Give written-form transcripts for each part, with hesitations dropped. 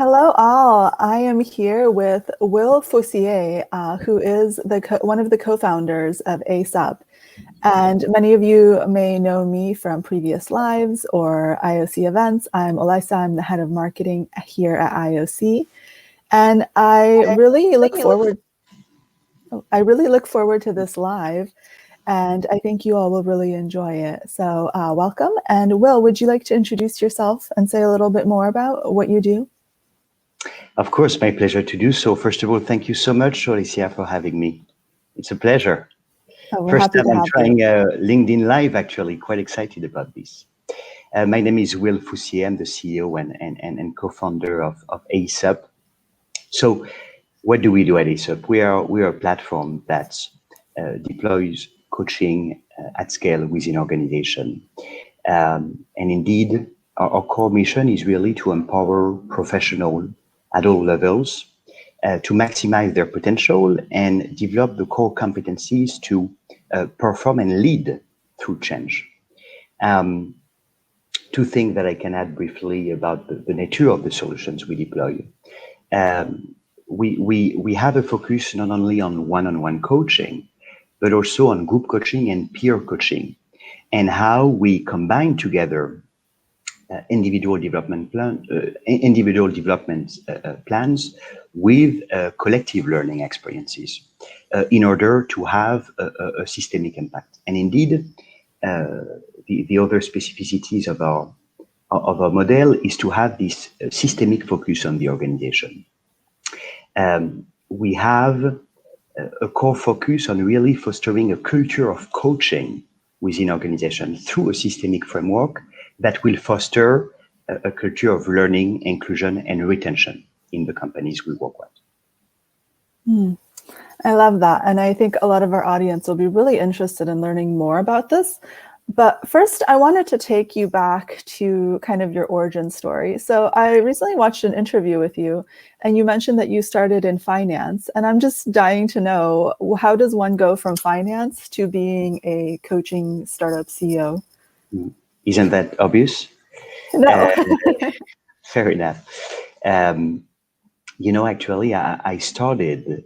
Hello, all. I am here with Will Foussier, who is one of the co-founders of ASUP. And many of you may know me from previous lives or IOC events. I'm Elisa. I'm the head of marketing here at IOC. And I really look forward to this live. And I think you all will really enjoy it. So welcome. And Will, would you like to introduce yourself and say a little bit more about what you do? Of course, my pleasure to do so. First of all, thank you so much, Alicia, for having me. It's a pleasure. First time I'm trying LinkedIn Live, actually, quite excited about this. My name is Will Foussier. I'm the CEO and co-founder of ASUP. So what do we do at ASUP? We are a platform that deploys coaching at scale within organization. And indeed, our core mission is really to empower professionals at all levels to maximize their potential and develop the core competencies to perform and lead through change. Two things that I can add briefly about the nature of the solutions we deploy. We have a focus not only on one-on-one coaching, but also on group coaching and peer coaching, and how we combine together individual development plans with collective learning experiences in order to have a systemic impact. And indeed, the other specificities of our model is to have this systemic focus on the organization. We have a core focus on really fostering a culture of coaching within organization through a systemic framework that will foster a culture of learning, inclusion, and retention in the companies we work with. I love that. And I think a lot of our audience will be really interested in learning more about this. But first, I wanted to take you back to kind of your origin story. So I recently watched an interview with you, and you mentioned that you started in finance. And I'm just dying to know, how does one go from finance to being a coaching startup CEO? Isn't that obvious? No. Fair enough. Actually, I started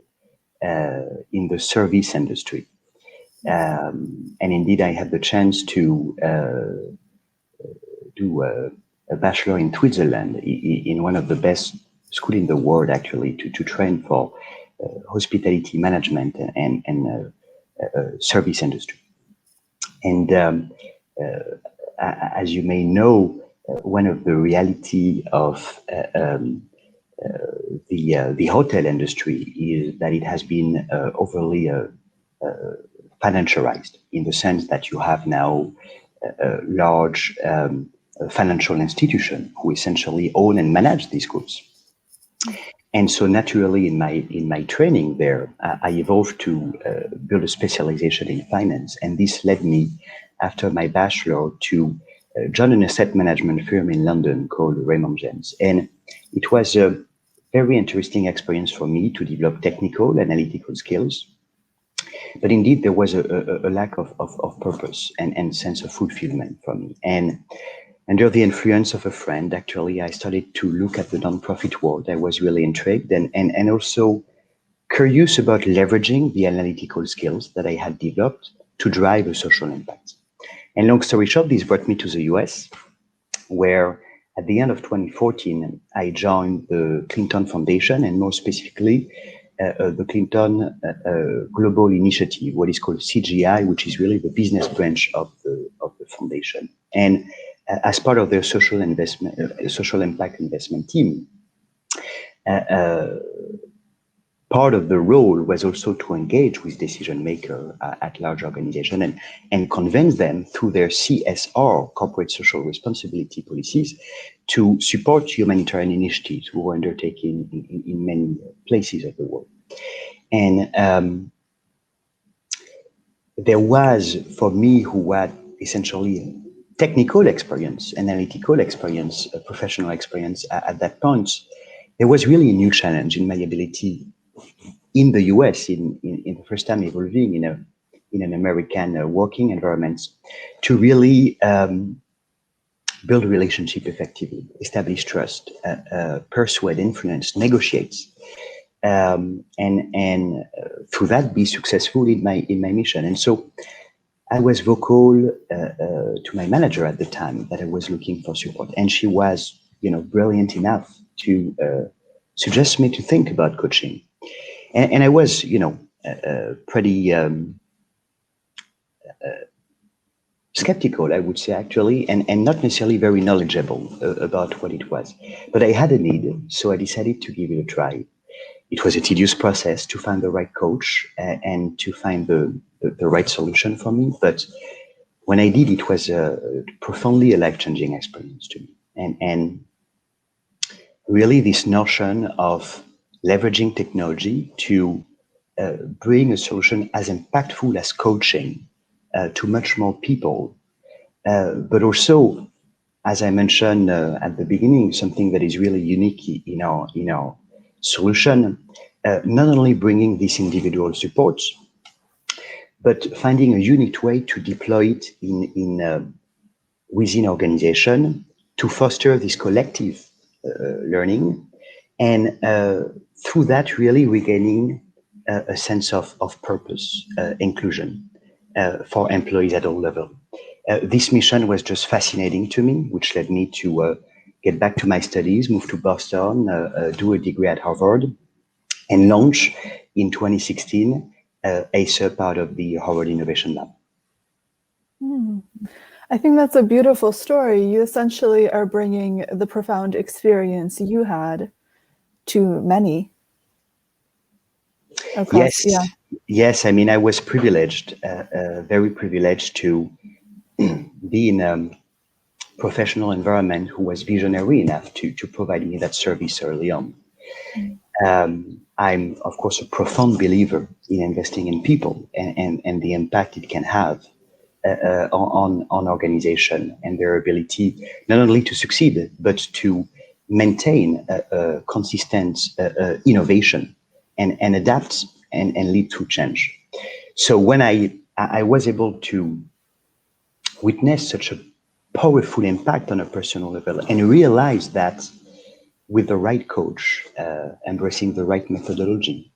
in the service industry. And indeed, I had the chance to do a bachelor in Switzerland in one of the best schools in the world, actually, to train for hospitality management and service industry. And as you may know, one of the reality of the hotel industry is that it has been overly financialized, in the sense that you have now a large financial institution who essentially own and manage these groups. And so naturally in my training there, I evolved to build a specialization in finance. And this led me, after my bachelor, to join an asset management firm in London called Raymond James. And it was a very interesting experience for me to develop technical, analytical skills. But indeed, there was a lack of purpose and sense of fulfillment for me. And under the influence of a friend, actually, I started to look at the nonprofit world. I was really intrigued and also curious about leveraging the analytical skills that I had developed to drive a social impact. And long story short, this brought me to the US, where at the end of 2014, I joined the Clinton Foundation, and more specifically, the Clinton Global Initiative, what is called CGI, which is really the business branch of the foundation. And as part of their social impact investment team, part of the role was also to engage with decision makers at large organizations and convince them through their CSR, corporate social responsibility policies, to support humanitarian initiatives we were undertaking in many places of the world. And there was, for me, who had essentially technical experience, analytical experience, professional experience at that point, there was really a new challenge in my ability in the US, in the first time evolving in an American working environment, to really build relationship effectively, establish trust, persuade, influence, negotiate, and through that be successful in my mission. And so I was vocal to my manager at the time that I was looking for support, and she was, brilliant enough to suggest me to think about coaching. And I was, pretty skeptical, I would say, actually, and not necessarily very knowledgeable about what it was. But I had a need, so I decided to give it a try. It was a tedious process to find the right coach and to find the right solution for me. But when I did, it was profoundly a life-changing experience to me. And really this notion of leveraging technology to bring a solution as impactful as coaching to much more people, but also, as I mentioned at the beginning, something that is really unique in our solution, not only bringing this individual support, but finding a unique way to deploy it within organization to foster this collective learning, and through that really regaining a sense of purpose, inclusion for employees at all levels. This mission was just fascinating to me, which led me to get back to my studies, move to Boston, do a degree at Harvard, and launch in 2016 ASEP out of the Harvard Innovation Lab. I think that's a beautiful story. You essentially are bringing the profound experience you had to many. Yes, yeah. Yes. I mean, I was privileged, very privileged to be in a professional environment who was visionary enough to provide me that service early on. I'm, of course, a profound believer in investing in people and the impact it can have on organization and their ability not only to succeed, but to maintain a consistent innovation and adapt and lead through change. So when I was able to witness such a powerful impact on a personal level and realize that with the right coach, embracing the right methodology,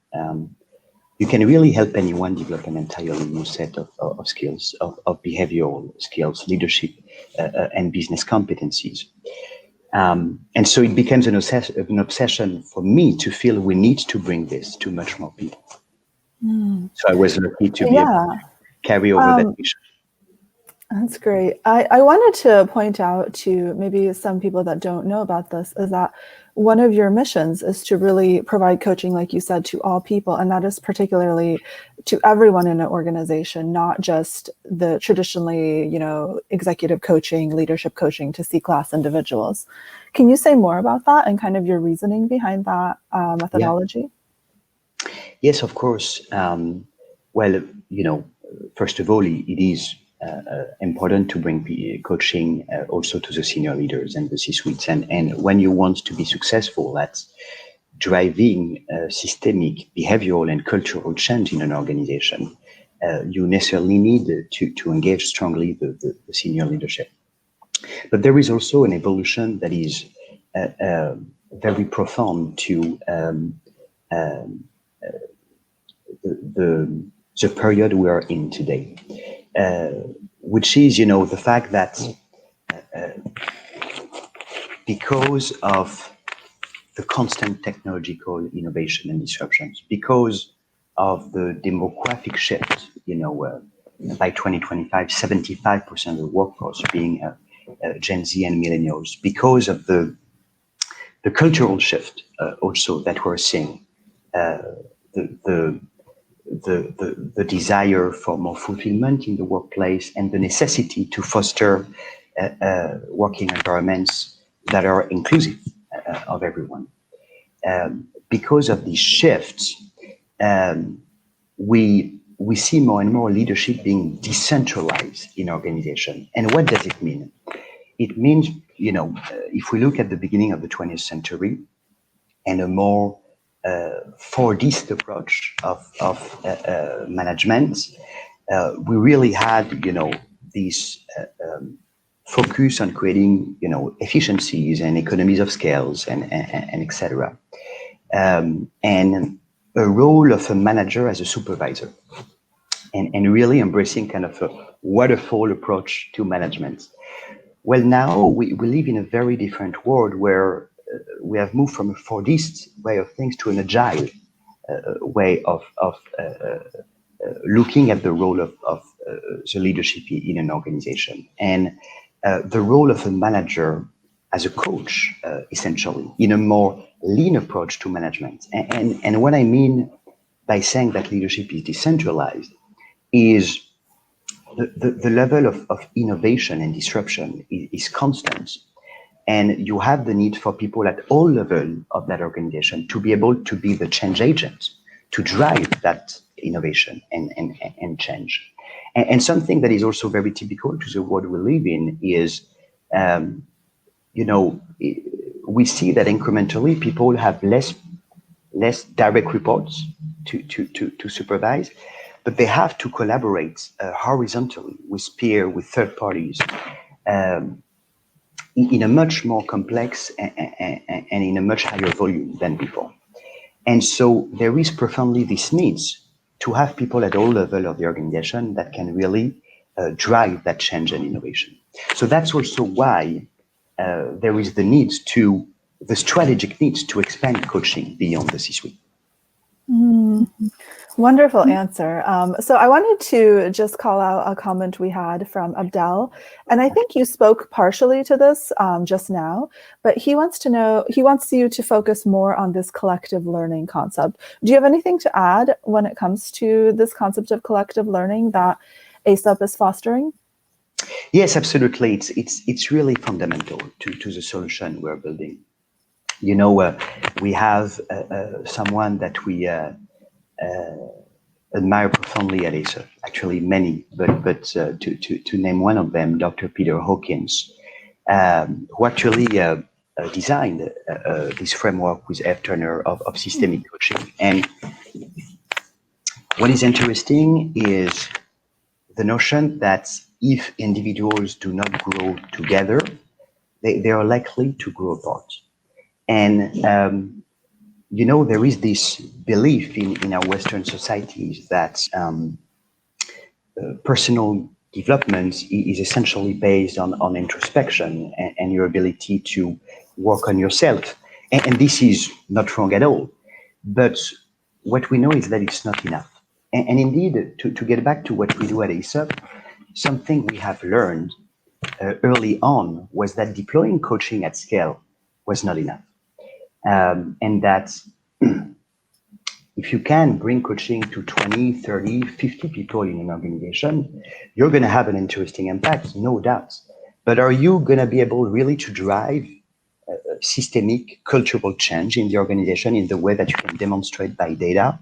you can really help anyone develop an entirely new set of skills, of behavioral skills, leadership, and business competencies. And so it becomes an obsession for me to feel we need to bring this to much more people. So I was lucky to be able to carry over that mission. That's great. I wanted to point out to maybe some people that don't know about this is that one of your missions is to really provide coaching, like you said, to all people. And that is particularly to everyone in an organization, not just the traditionally, executive coaching, leadership coaching to C-class individuals. Can you say more about that and kind of your reasoning behind that methodology? Yeah. Yes, of course. Well, first of all, it is important to bring coaching also to the senior leaders and the C-suites. And when you want to be successful at driving systemic behavioral and cultural change in an organization, you necessarily need to engage strongly the senior leadership. But there is also an evolution that is very profound to the period we are in today. Which is, the fact that because of the constant technological innovation and disruptions, because of the demographic shift, by 2025, 75% of the workforce being Gen Z and millennials, because of the cultural shift also that we're seeing, the desire for more fulfillment in the workplace and the necessity to foster working environments that are inclusive of everyone. Because of these shifts, we see more and more leadership being decentralized in organization. And what does it mean? It means, if we look at the beginning of the 20th century and a more 4D approach of management, we really had, these focus on creating, efficiencies and economies of scales and etc. And a role of a manager as a supervisor, and really embracing kind of a waterfall approach to management. Well, now we live in a very different world where we have moved from a Fordist way of things to an agile way of looking at the role of the leadership in an organization, and the role of a manager as a coach, essentially, in a more lean approach to management. And what I mean by saying that leadership is decentralized is the level of innovation and disruption is constant. And you have the need for people at all levels of that organization to be able to be the change agent, to drive that innovation and change. And something that is also very typical to the world we live in is, we see that incrementally people have less direct reports to supervise, but they have to collaborate horizontally with peers, with third parties, in a much more complex and in a much higher volume than before. And so there is profoundly this need to have people at all levels of the organization that can really drive that change and innovation. So that's also why there is the strategic need to expand coaching beyond the C-suite. Wonderful answer. So I wanted to just call out a comment we had from Abdel, and I think you spoke partially to this just now, but he wants you to focus more on this collective learning concept. Do you have anything to add when it comes to this concept of collective learning that ASAP is fostering? Yes, absolutely. It's really fundamental to the solution we're building. We have someone that we admire profoundly at ASAP, actually many, but to name one of them, Dr. Peter Hawkins, who actually designed this framework with F. Turner of systemic coaching. And what is interesting is the notion that if individuals do not grow together, they are likely to grow apart. And there is this belief in our Western societies that personal development is essentially based on introspection and your ability to work on yourself. And this is not wrong at all. But what we know is that it's not enough. And indeed, to get back to what we do at ASAP, something we have learned early on was that deploying coaching at scale was not enough. And that if you can bring coaching to 20, 30, 50 people in an organization, you're going to have an interesting impact, no doubt. But are you going to be able really to drive systemic cultural change in the organization in the way that you can demonstrate by data?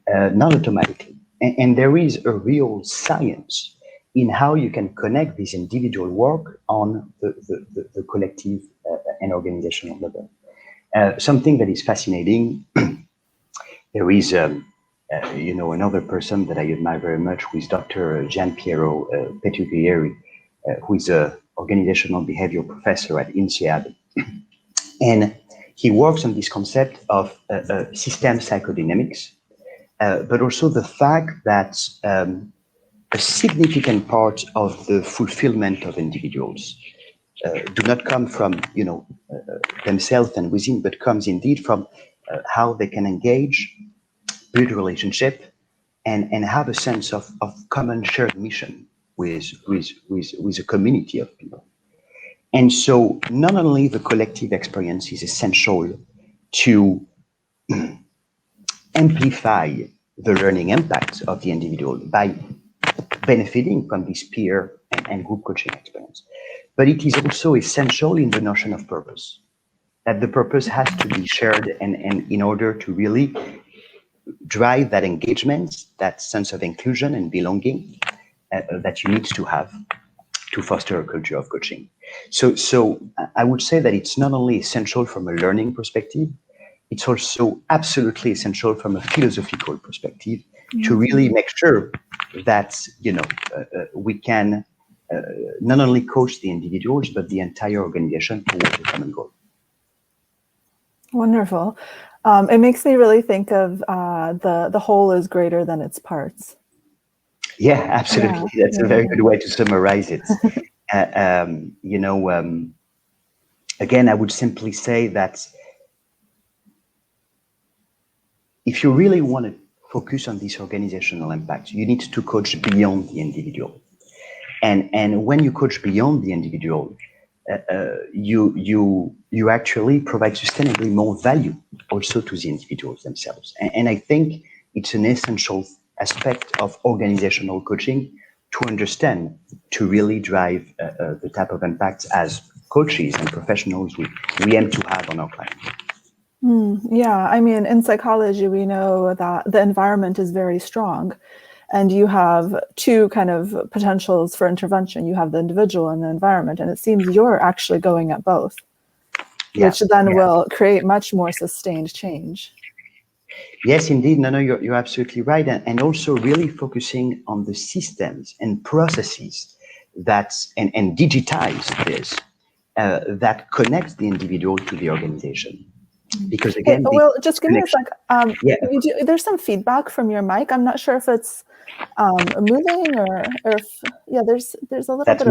Not automatically. And there is a real science in how you can connect this individual work on the collective and organizational level. Something that is fascinating, there is another person that I admire very much, who is Dr. Gianpiero Petuglieri, who is an organizational behavior professor at INSEAD. And he works on this concept of system psychodynamics, but also the fact that a significant part of the fulfillment of individuals do not come from themselves and within, but comes indeed from how they can engage, build relationship, and have a sense of common shared mission with a community of people. And so not only the collective experience is essential to amplify the learning impact of the individual by benefiting from this peer and group coaching experience, but it is also essential in the notion of purpose, that the purpose has to be shared and in order to really drive that engagement, that sense of inclusion and belonging that you need to have to foster a culture of coaching. So I would say that it's not only essential from a learning perspective, it's also absolutely essential from a philosophical perspective to really make sure that we can not only coach the individuals, but the entire organization towards a common goal. Wonderful. It makes me really think of the whole is greater than its parts. Yeah, absolutely. Yeah, That's a very good way to summarize it. Again, I would simply say that if you really want to focus on this organizational impact, you need to coach beyond the individual. And when you coach beyond the individual, you actually provide sustainably more value also to the individuals themselves. And I think it's an essential aspect of organizational coaching to understand, to really drive the type of impact as coaches and professionals we aim to have on our clients. Yeah, I mean, in psychology, we know that the environment is very strong. And you have two kind of potentials for intervention. You have the individual and the environment. And it seems you're actually going at both, which then will create much more sustained change. Yes, indeed. No, you're absolutely right. And also really focusing on the systems and processes and digitize this, that connects the individual to the organization. Because again, well, just give me a sec. There's some feedback from your mic. I'm not sure if it's moving or if there's a little bit of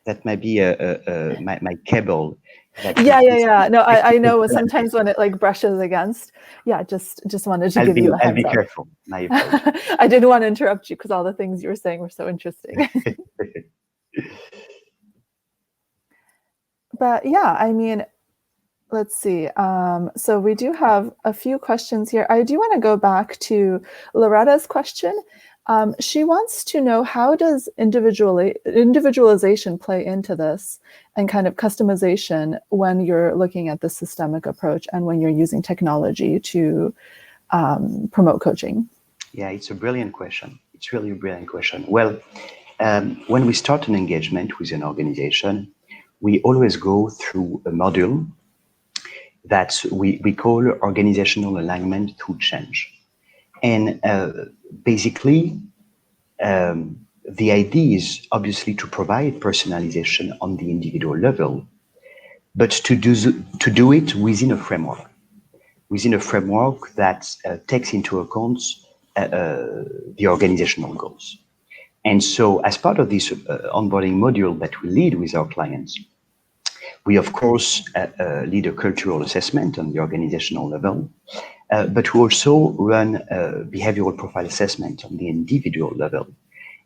that might be my cable. Yeah. No, I know sometimes when it like brushes against. Yeah, just wanted to give you a heads up. I'll be careful. I didn't want to interrupt you because all the things you were saying were so interesting. But yeah, I mean, let's see. So we do have a few questions here. I do want to go back to Loretta's question. She wants to know, how does individualization play into this and kind of customization when you're looking at the systemic approach and when you're using technology to promote coaching? Yeah, it's a brilliant question. It's really a brilliant question. Well, when we start an engagement with an organization, we always go through a module that we call organizational alignment through change. And basically, the idea is obviously to provide personalization on the individual level, but to do it within a framework that takes into account the organizational goals. And so as part of this onboarding module that we lead with our clients, we, of course, lead a cultural assessment on the organizational level, but we also run a behavioral profile assessment on the individual level.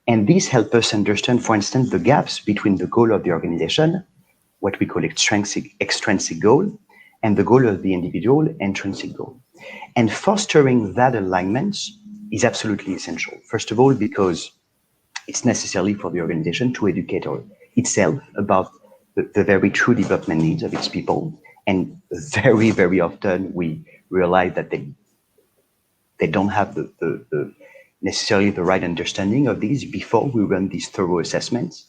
And this helps us understand, for instance, the gaps between the goal of the organization, what we call extrinsic goal, and the goal of the individual, intrinsic goal. And fostering that alignment is absolutely essential. First of all, because it's necessary for the organization to educate itself about the very true development needs of its people. And very, very often we realize that they don't have necessarily the right understanding of these before we run these thorough assessments.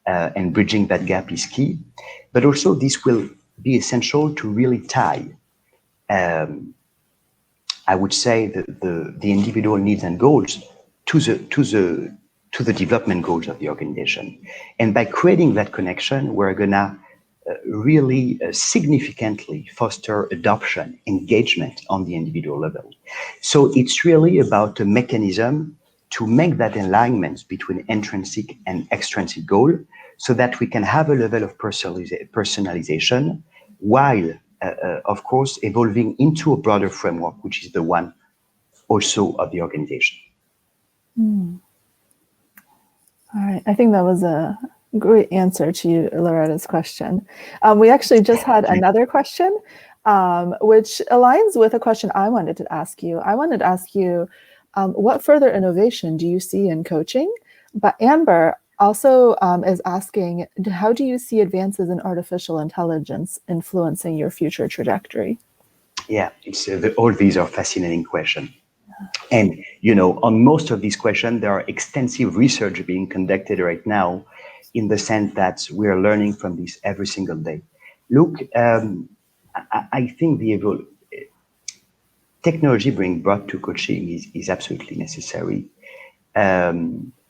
And bridging that gap is key. But also this will be essential to really tie, I would say, the individual needs and goals to the development goals of the organization. And by creating that connection, we're gonna really significantly foster adoption, engagement on the individual level. So it's really about a mechanism to make that alignment between intrinsic and extrinsic goal so that we can have a level of personalization while, of course, evolving into a broader framework, which is the one also of the organization. All right, I think that was a great answer to Loretta's question. We actually just had another question, which aligns with a question I wanted to ask you. I wanted to ask you, what further innovation do you see in coaching? But Amber also is asking, how do you see advances in artificial intelligence influencing your future trajectory? Yeah, all these are fascinating questions. And, on most of these questions, there are extensive research being conducted right now in the sense that we are learning from this every single day. Look, I think the technology being brought to coaching is absolutely necessary.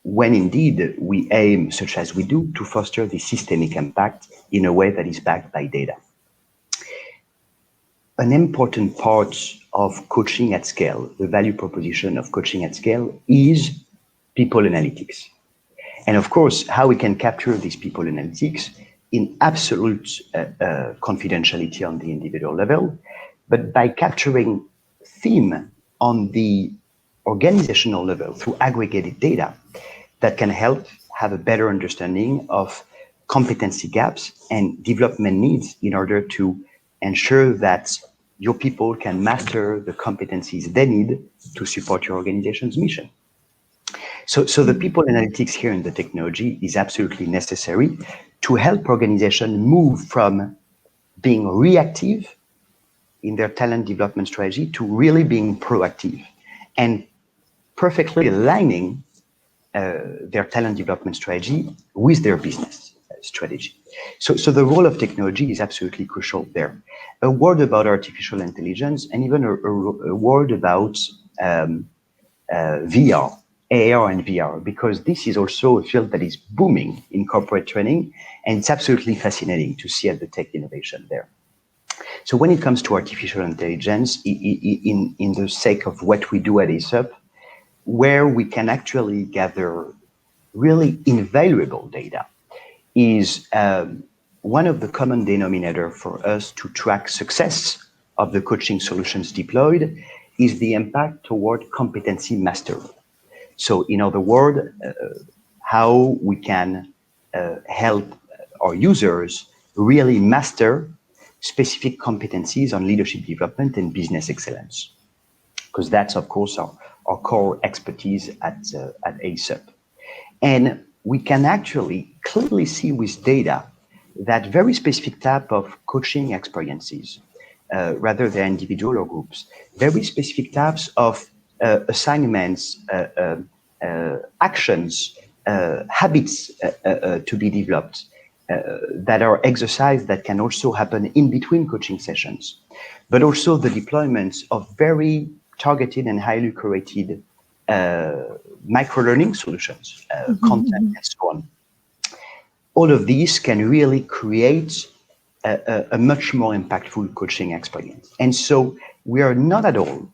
when indeed we aim, such as we do, to foster the systemic impact in a way that is backed by data. An important part of coaching at scale, the value proposition of coaching at scale, is people analytics. And of course, how we can capture these people analytics in absolute confidentiality on the individual level, but by capturing theme on the organizational level through aggregated data that can help have a better understanding of competency gaps and development needs in order to ensure that your people can master the competencies they need to support your organization's mission. So the people analytics here in the technology is absolutely necessary to help organizations move from being reactive in their talent development strategy to really being proactive and perfectly aligning their talent development strategy with their business strategy. So the role of technology is absolutely crucial there. A word about artificial intelligence and even a word about VR, AR and VR, because this is also a field that is booming in corporate training, and it's absolutely fascinating to see the tech innovation there. So when it comes to artificial intelligence, in the sake of what we do at ASUP, where we can actually gather really invaluable data is one of the common denominator for us to track success of the coaching solutions deployed is the impact toward competency mastery. So in other words, how we can help our users really master specific competencies on leadership development and business excellence, because that's, of course, our core expertise at ASUP. And we can actually clearly see with data that very specific type of coaching experiences, rather than individual or groups, very specific types of assignments, actions, habits to be developed, that are exercised that can also happen in between coaching sessions, but also the deployments of very targeted and highly curated micro-learning solutions, content, and so on. All of these can really create a much more impactful coaching experience. And so we are not at all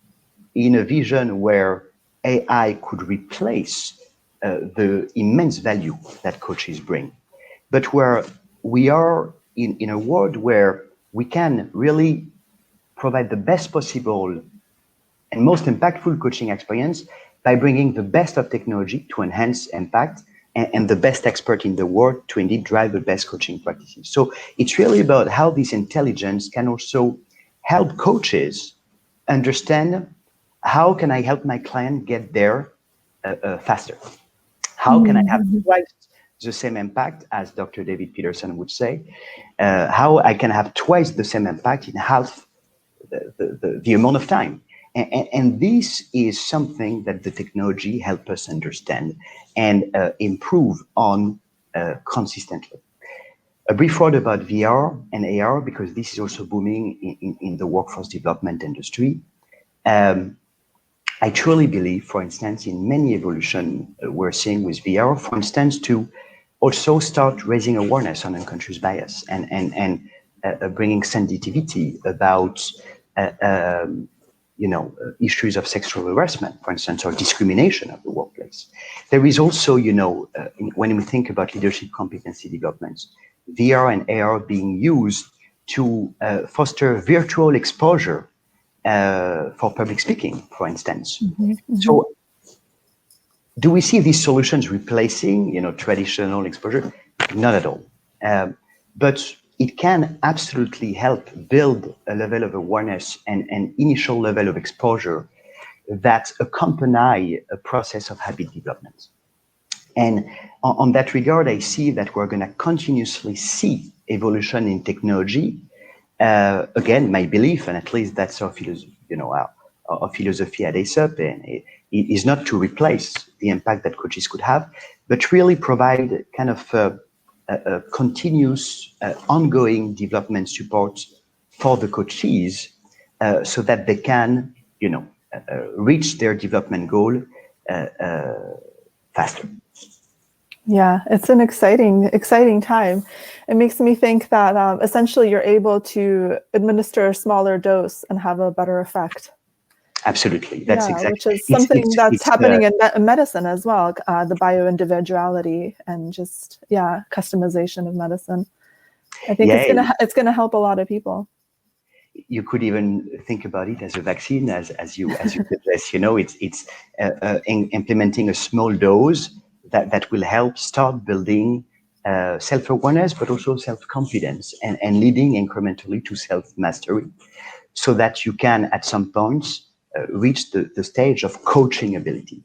in a vision where AI could replace the immense value that coaches bring, but where we are in a world where we can really provide the best possible and most impactful coaching experience by bringing the best of technology to enhance impact and the best expert in the world to indeed drive the best coaching practices. So it's really about how this intelligence can also help coaches understand how can I help my client get there faster? How can I have twice the same impact, as Dr. David Peterson would say, how I can have twice the same impact in half the amount of time. And this is something that the technology helps us understand and improve on consistently. A brief word about VR and AR, because this is also booming in the workforce development industry. I truly believe, for instance, in many evolution we're seeing with VR, for instance, to also start raising awareness on unconscious bias and bringing sensitivity about issues of sexual harassment, for instance, or discrimination of the workplace. There is also, when we think about leadership competency developments, VR and AR being used to foster virtual exposure for public speaking, for instance. So do we see these solutions replacing, traditional exposure? Not at all. But it can absolutely help build a level of awareness and an initial level of exposure that accompany a process of habit development. And on that regard, I see that we're going to continuously see evolution in technology. Again, my belief, and at least that's our philosophy, our philosophy at ASUP, and it is not to replace the impact that coaches could have, but really provide kind of a continuous, ongoing development support for the coaches, so that they can, reach their development goal faster. Yeah, it's an exciting time. It makes me think that essentially you're able to administer a smaller dose and have a better effect. Absolutely, that's Yeah, exactly. which is something that's It's happening in medicine as well, the bio-individuality and just, yeah, customization of medicine. I think yeah. it's gonna help a lot of people. You could even think about it as a vaccine, as you suggest. It's implementing a small dose that will help start building self-awareness, but also self-confidence, and leading incrementally to self-mastery, so that you can, at some point, reach the stage of coaching ability,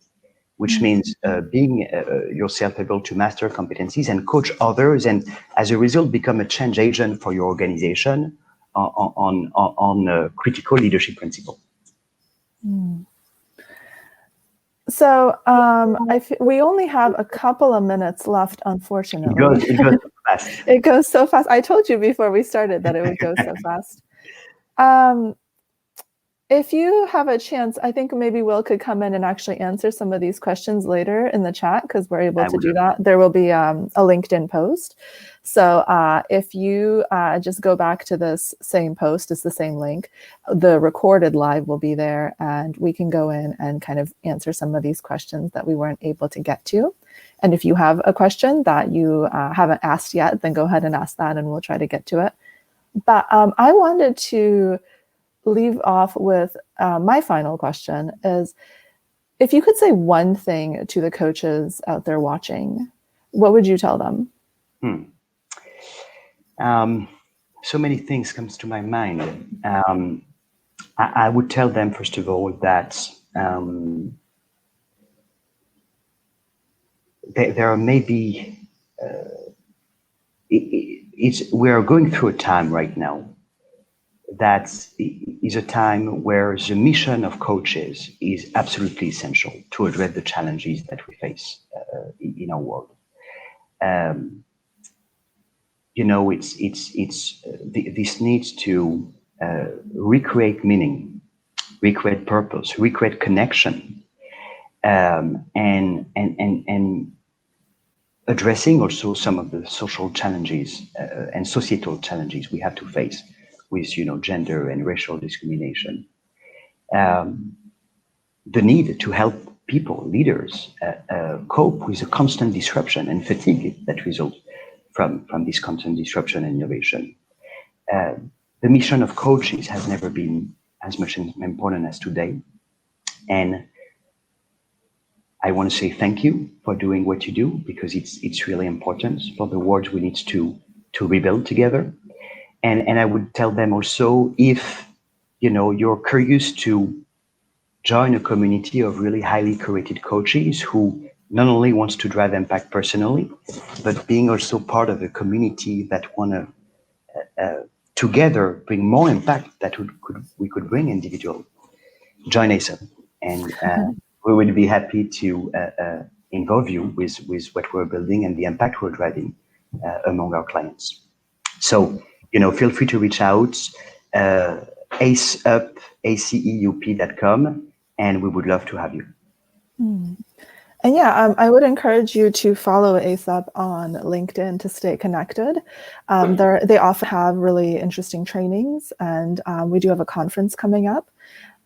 which means being yourself able to master competencies and coach others, and as a result, become a change agent for your organization on critical leadership principle. So we only have a couple of minutes left, unfortunately. It goes fast. It goes so fast. I told you before we started that it would go so fast. Um, If you have a chance, I think maybe Will could come in and actually answer some of these questions later in the chat, because we're able to do that. There will be a LinkedIn post. So if you just go back to this same post, it's the same link, the recorded live will be there, and we can go in and kind of answer some of these questions that we weren't able to get to. And if you have a question that you haven't asked yet, then go ahead and ask that and we'll try to get to it. But I wanted to leave off with my final question is, if you could say one thing to the coaches out there watching, what would you tell them? So many things comes to my mind. I would tell them, first of all, that there are maybe we are going through a time right now that is a time where the mission of coaches is absolutely essential to address the challenges that we face in our world. This needs to recreate meaning, recreate purpose, recreate connection, and addressing also some of the social challenges and societal challenges we have to face with, gender and racial discrimination. The need to help people, leaders, cope with the constant disruption and fatigue that results from this constant disruption and innovation. The mission of coaches has never been as much important as today. And I want to say thank you for doing what you do, because it's really important for the world we need to rebuild together. And I would tell them also, if you're curious to join a community of really highly curated coaches who not only wants to drive impact personally, but being also part of a community that want to together bring more impact that we could bring individual, join ASAP. And we would be happy to involve you with what we're building and the impact we're driving among our clients. So, feel free to reach out, aceup.com, and we would love to have you. And yeah, I would encourage you to follow ASAP on LinkedIn to stay connected. They often have really interesting trainings, and we do have a conference coming up.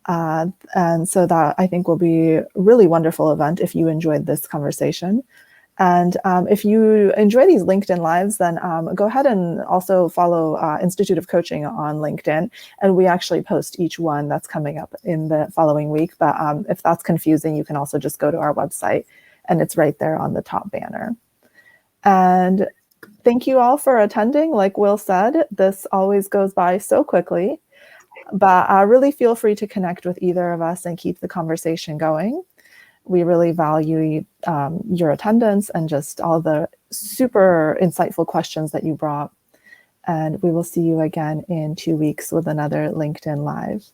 And so that, I think, will be a really wonderful event if you enjoyed this conversation. And if you enjoy these LinkedIn Lives, then go ahead and also follow Institute of Coaching on LinkedIn. And we actually post each one that's coming up in the following week. But if that's confusing, you can also just go to our website, and it's right there on the top banner. And thank you all for attending. Like Will said, this always goes by so quickly. But really feel free to connect with either of us and keep the conversation going. We really value your attendance and just all the super insightful questions that you brought. And we will see you again in 2 weeks with another LinkedIn Live.